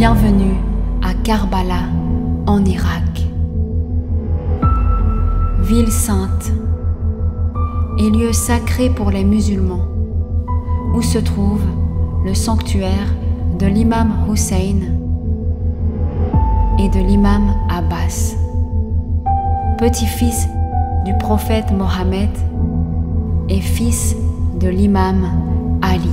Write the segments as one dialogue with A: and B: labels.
A: Bienvenue à Karbala, en Irak. Ville sainte et lieu sacré pour les musulmans, où se trouve le sanctuaire de l'imam Hussein et de l'imam Abbas, petit-fils du prophète Mohammed et fils de l'imam Ali.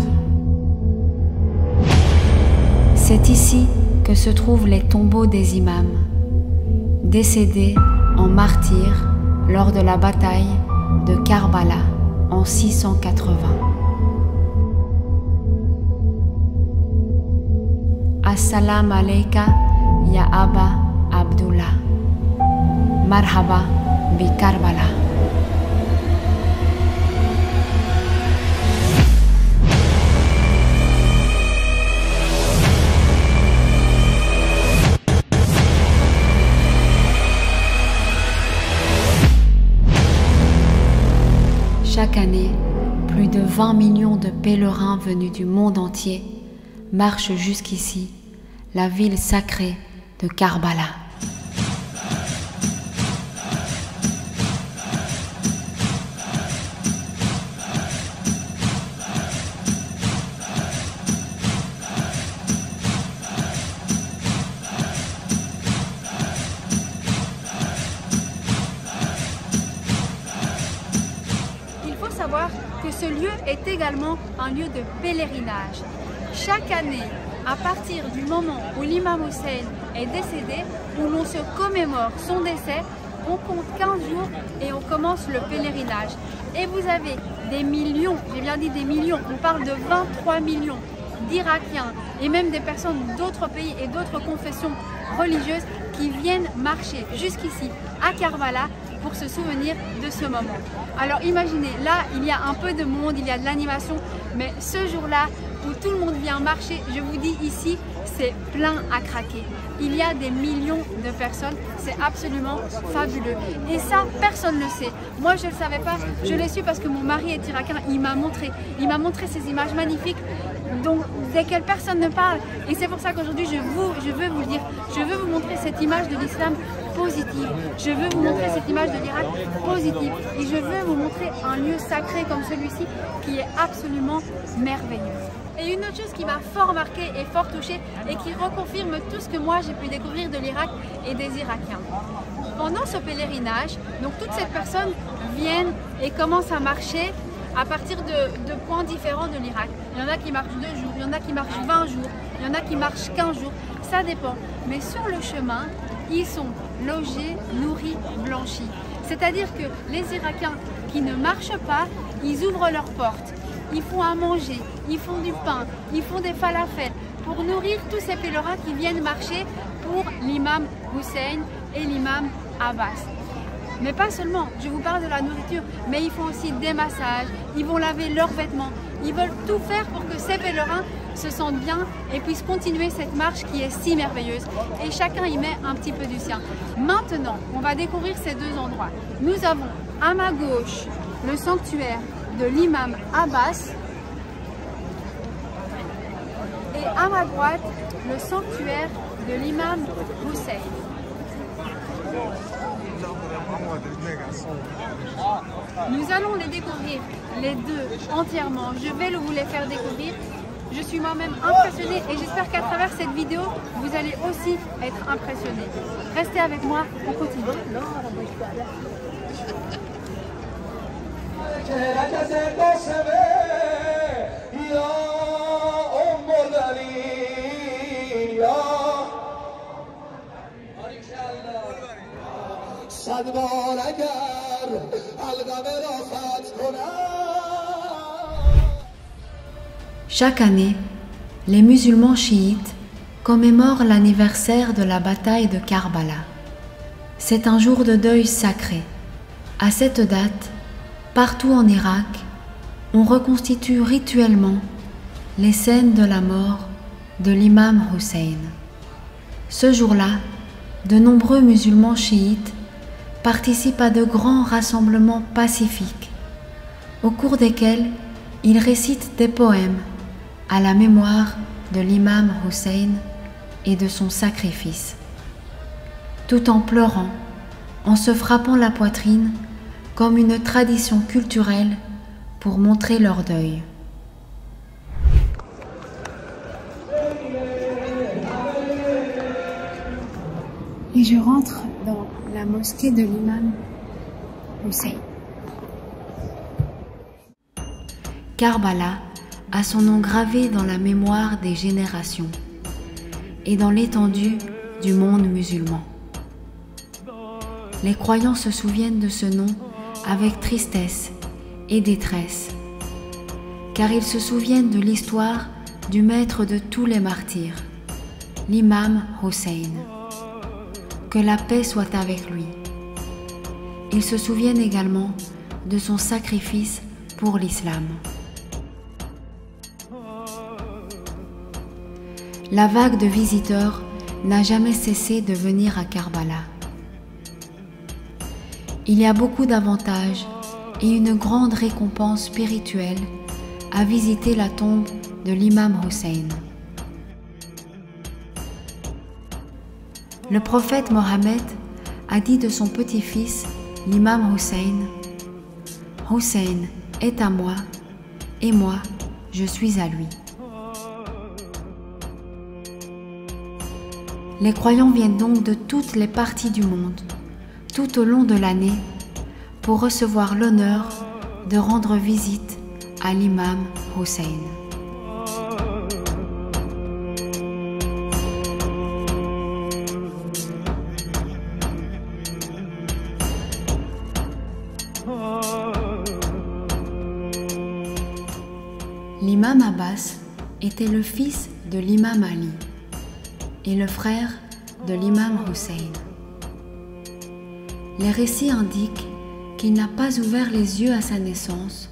A: C'est ici que se trouvent les tombeaux des imams, décédés en martyrs lors de la bataille de Karbala en 680. Assalamu alayka ya Aba Abdullah. Marhaba bi Karbala. Chaque année, plus de 20 millions de pèlerins venus du monde entier marchent jusqu'ici, la ville sacrée de Karbala.
B: Savoir que ce lieu est également un lieu de pèlerinage. Chaque année, à partir du moment où l'imam Hussein est décédé, où l'on se commémore son décès, on compte 15 jours et on commence le pèlerinage. Et vous avez des millions, j'ai bien dit des millions, on parle de 23 millions d'Irakiens et même des personnes d'autres pays et d'autres confessions religieuses qui viennent marcher jusqu'ici à Karbala pour se souvenir de ce moment. Alors imaginez, là il y a un peu de monde, il y a de l'animation, mais ce jour-là où tout le monde vient marcher, je vous dis ici, c'est plein à craquer. Il y a des millions de personnes, c'est absolument fabuleux. Et ça, personne ne le sait. Moi je ne le savais pas, je l'ai su parce que mon mari est irakien, il m'a montré ces images magnifiques desquelles personne ne parle. Et c'est pour ça qu'aujourd'hui je veux vous le dire, je veux vous montrer cette image de l'islam positive. Je veux vous montrer cette image de l'Irak positive. Et je veux vous montrer un lieu sacré comme celui-ci qui est absolument merveilleux. Et une autre chose qui m'a fort marqué et fort touchée et qui reconfirme tout ce que moi j'ai pu découvrir de l'Irak et des Irakiens. Pendant ce pèlerinage, donc toutes ces personnes viennent et commencent à marcher à partir de points différents de l'Irak. Il y en a qui marchent 2 jours, il y en a qui marchent 20 jours, il y en a qui marchent 15 jours, ça dépend. Mais sur le chemin, ils sont logés, nourris, blanchis. C'est-à-dire que les Irakiens qui ne marchent pas, ils ouvrent leurs portes, ils font à manger, ils font du pain, ils font des falafels pour nourrir tous ces pèlerins qui viennent marcher pour l'imam Hussein et l'imam Abbas. Mais pas seulement, je vous parle de la nourriture, mais ils font aussi des massages, ils vont laver leurs vêtements, ils veulent tout faire pour que ces pèlerins se sentent bien et puissent continuer cette marche qui est si merveilleuse. Et chacun y met un petit peu du sien. Maintenant, on va découvrir ces 2 endroits. Nous avons à ma gauche le sanctuaire de l'imam Abbas et à ma droite le sanctuaire de l'imam Hussein. Nous allons les découvrir les 2 entièrement. Je vais vous les faire découvrir. Je suis moi-même impressionnée et j'espère qu'à travers cette vidéo, vous allez aussi être impressionnés. Restez avec moi, on continue.
A: Chaque année, les musulmans chiites commémorent l'anniversaire de la bataille de Karbala. C'est un jour de deuil sacré. À cette date, partout en Irak, on reconstitue rituellement les scènes de la mort de l'imam Hussein. Ce jour-là, de nombreux musulmans chiites participent à de grands rassemblements pacifiques, au cours desquels ils récitent des poèmes à la mémoire de l'imam Hussein et de son sacrifice, tout en pleurant, en se frappant la poitrine comme une tradition culturelle pour montrer leur deuil.
B: Et je rentre dans la mosquée de l'imam Hussein.
A: Karbala a son nom gravé dans la mémoire des générations et dans l'étendue du monde musulman. Les croyants se souviennent de ce nom avec tristesse et détresse, car ils se souviennent de l'histoire du maître de tous les martyrs, l'imam Hussein. Que la paix soit avec lui. Ils se souviennent également de son sacrifice pour l'islam. La vague de visiteurs n'a jamais cessé de venir à Karbala. Il y a beaucoup d'avantages et une grande récompense spirituelle à visiter la tombe de l'imam Hussein. Le prophète Mohammed a dit de son petit-fils, l'imam Hussein, « Hussein est à moi et moi, je suis à lui. » Les croyants viennent donc de toutes les parties du monde, tout au long de l'année, pour recevoir l'honneur de rendre visite à l'imam Hussein. L'imam Abbas était le fils de l'imam Ali et le frère de l'imam Hussein. Les récits indiquent qu'il n'a pas ouvert les yeux à sa naissance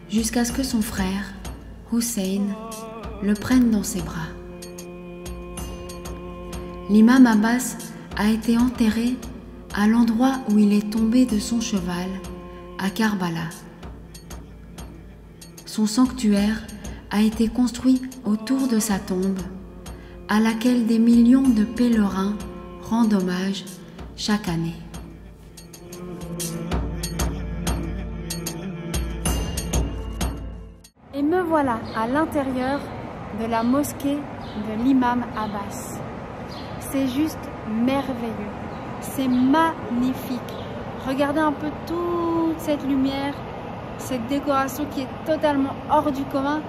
A: jusqu'à ce que son frère, Hussein, le prenne dans ses bras. L'imam Abbas a été enterré à l'endroit où il est tombé de son cheval, à Karbala. Son sanctuaire a été construit autour de sa tombe, à laquelle des millions de pèlerins rendent hommage chaque année.
B: Et me voilà à l'intérieur de la mosquée de l'imam Abbas. C'est juste merveilleux, c'est magnifique. Regardez un peu toute cette lumière, cette décoration qui est totalement hors du commun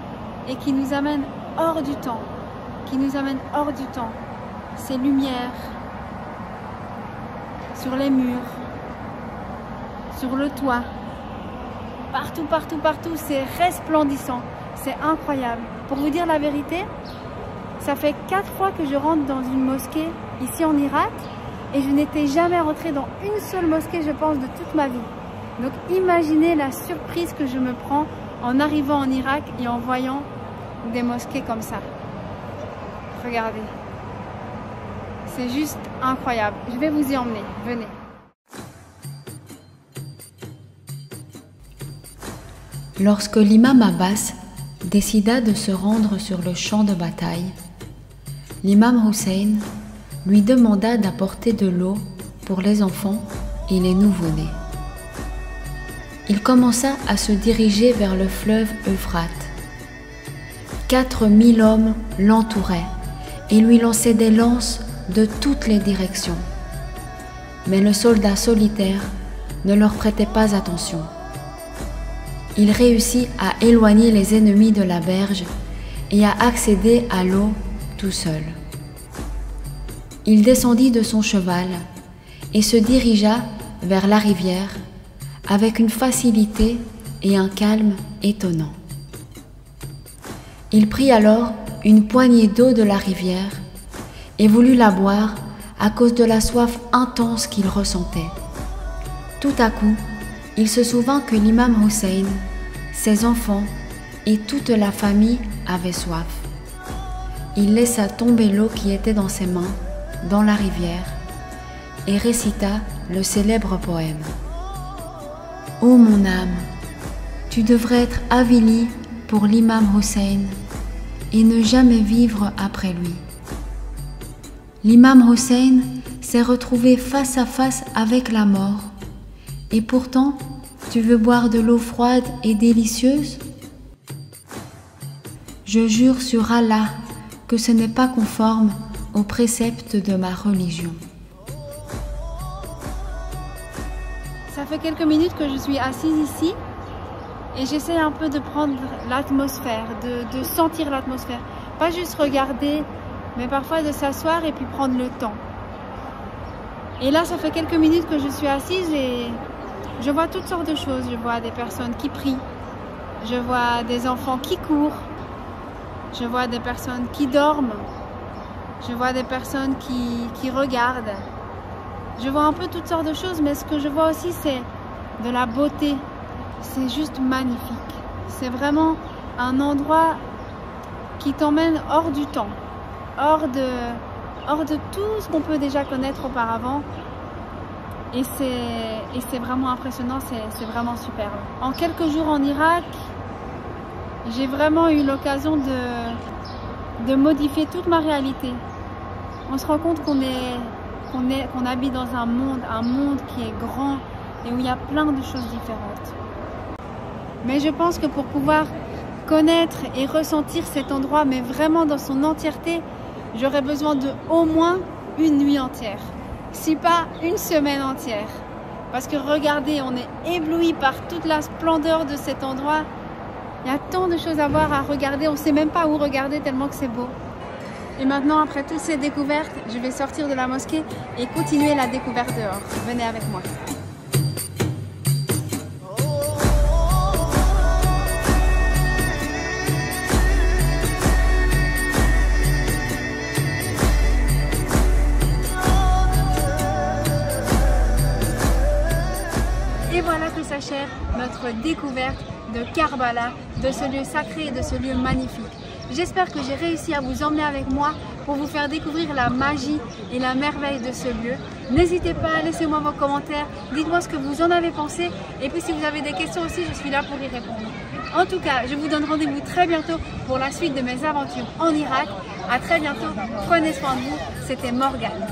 B: et qui nous amène hors du temps, Ces lumières sur les murs, sur le toit, partout, c'est resplendissant, c'est incroyable. Pour vous dire la vérité, ça fait 4 fois que je rentre dans une mosquée ici en Irak et je n'étais jamais rentrée dans une seule mosquée, je pense, de toute ma vie. Donc imaginez la surprise que je me prends en arrivant en Irak et en voyant des mosquées comme ça. Regardez, c'est juste incroyable. Je vais vous y emmener, venez.
A: Lorsque l'imam Abbas décida de se rendre sur le champ de bataille, l'imam Hussein lui demanda d'apporter de l'eau pour les enfants et les nouveau-nés. Il commença à se diriger vers le fleuve Euphrate. 4000 hommes l'entouraient et lui lançaient des lances de toutes les directions. Mais le soldat solitaire ne leur prêtait pas attention. Il réussit à éloigner les ennemis de la berge et à accéder à l'eau tout seul. Il descendit de son cheval et se dirigea vers la rivière avec une facilité et un calme étonnants. Il prit alors une poignée d'eau de la rivière et voulut la boire à cause de la soif intense qu'il ressentait. Tout à coup, il se souvint que l'imam Hussein, ses enfants et toute la famille avaient soif. Il laissa tomber l'eau qui était dans ses mains dans la rivière et récita le célèbre poème. « Ô mon âme, tu devrais être avili pour l'imam Hussein et ne jamais vivre après lui. L'imam Hussein s'est retrouvé face à face avec la mort. Et pourtant, tu veux boire de l'eau froide et délicieuse? Je jure sur Allah que ce n'est pas conforme aux préceptes de ma religion.
B: Ça fait quelques minutes que je suis assise ici et j'essaie un peu de prendre l'atmosphère, de sentir l'atmosphère. Pas juste regarder, mais parfois de s'asseoir et puis prendre le temps. Et là, ça fait quelques minutes que je suis assise et je vois toutes sortes de choses. Je vois des personnes qui prient, je vois des enfants qui courent, je vois des personnes qui dorment, je vois des personnes qui regardent. Je vois un peu toutes sortes de choses, mais ce que je vois aussi, c'est de la beauté. C'est juste magnifique. C'est vraiment un endroit qui t'emmène hors du temps, hors de tout ce qu'on peut déjà connaître auparavant. Et c'est vraiment impressionnant, c'est vraiment superbe. En quelques jours en Irak, j'ai vraiment eu l'occasion de modifier toute ma réalité. On se rend compte qu'on habite dans un monde qui est grand et où il y a plein de choses différentes. Mais je pense que pour pouvoir connaître et ressentir cet endroit, mais vraiment dans son entièreté, j'aurais besoin de au moins une nuit entière, si pas une semaine entière. Parce que regardez, on est ébloui par toute la splendeur de cet endroit. Il y a tant de choses à voir, à regarder, on ne sait même pas où regarder tellement que c'est beau. Et maintenant, après toutes ces découvertes, je vais sortir de la mosquée et continuer la découverte dehors. Venez avec moi. Et voilà que s'achève notre découverte de Karbala, de ce lieu sacré et de ce lieu magnifique. J'espère que j'ai réussi à vous emmener avec moi pour vous faire découvrir la magie et la merveille de ce lieu. N'hésitez pas, laissez-moi vos commentaires, dites-moi ce que vous en avez pensé et puis si vous avez des questions aussi, je suis là pour y répondre. En tout cas, je vous donne rendez-vous très bientôt pour la suite de mes aventures en Irak. À très bientôt, prenez soin de vous, c'était Morgane.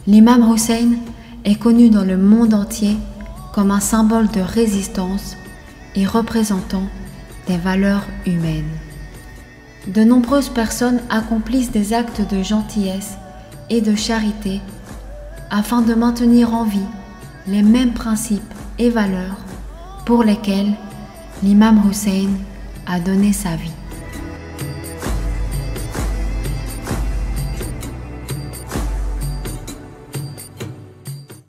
A: L'imam Hussein est connu dans le monde entier comme un symbole de résistance et représentant des valeurs humaines. De nombreuses personnes accomplissent des actes de gentillesse et de charité afin de maintenir en vie les mêmes principes et valeurs pour lesquels l'imam Hussein a donné sa vie.